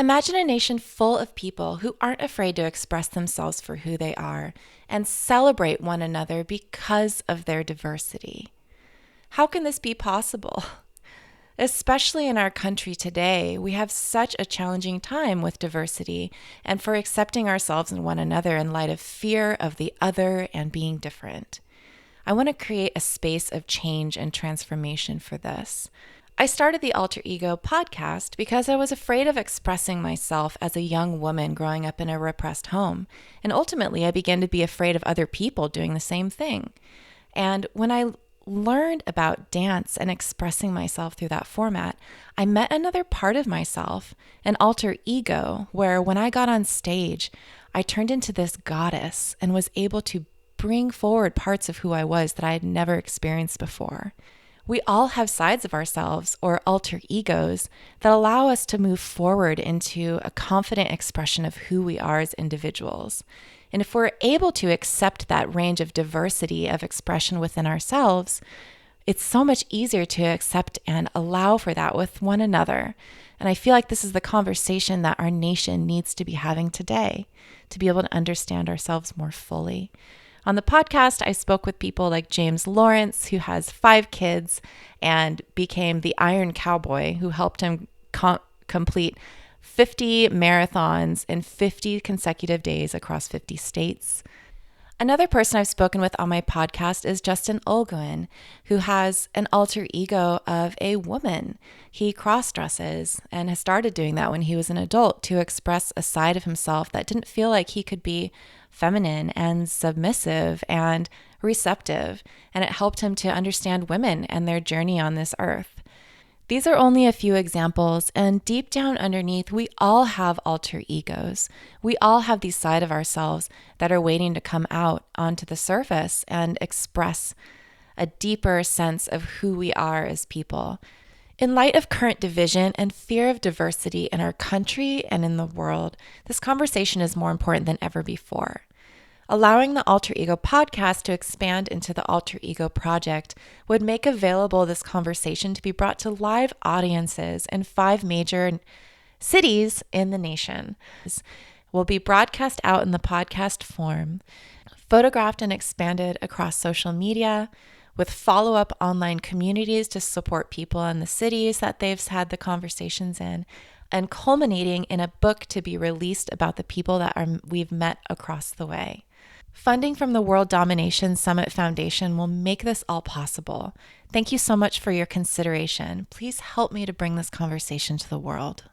Imagine a nation full of people who aren't afraid to express themselves for who they are and celebrate one another because of their diversity. How can this be possible? Especially in our country today, we have such a challenging time with diversity and for accepting ourselves and one another in light of fear of the other and being different. I want to create a space of change and transformation for this. I started the Alter Ego podcast because I was afraid of expressing myself as a young woman growing up in a repressed home. And ultimately, I began to be afraid of other people doing the same thing. And when I learned about dance and expressing myself through that format, I met another part of myself, an alter ego, where when I got on stage, I turned into this goddess and was able to bring forward parts of who I was that I had never experienced before. We all have sides of ourselves or alter egos that allow us to move forward into a confident expression of who we are as individuals. And if we're able to accept that range of diversity of expression within ourselves, it's so much easier to accept and allow for that with one another. And I feel like this is the conversation that our nation needs to be having today, to be able to understand ourselves more fully. On the podcast, I spoke with people like James Lawrence, who has 5 kids and became the Iron Cowboy, who helped him complete 50 marathons in 50 consecutive days across 50 states. Another person I've spoken with on my podcast is Justin Olguin, who has an alter ego of a woman. He cross-dresses and has started doing that when he was an adult to express a side of himself that didn't feel like he could be feminine and submissive and receptive, and it helped him to understand women and their journey on this earth. These are only a few examples, and deep down underneath, we all have alter egos. We all have these side of ourselves that are waiting to come out onto the surface and express a deeper sense of who we are as people. In light of current division and fear of diversity in our country and in the world, this conversation is more important than ever before. Allowing the Alter Ego podcast to expand into the Alter Ego project would make available this conversation to be brought to live audiences in 5 major cities in the nation. It will be broadcast out in the podcast form, photographed and expanded across social media, with follow-up online communities to support people in the cities that they've had the conversations in, and culminating in a book to be released about the people that we've met across the way. Funding from the World Domination Summit Foundation will make this all possible. Thank you so much for your consideration. Please help me to bring this conversation to the world.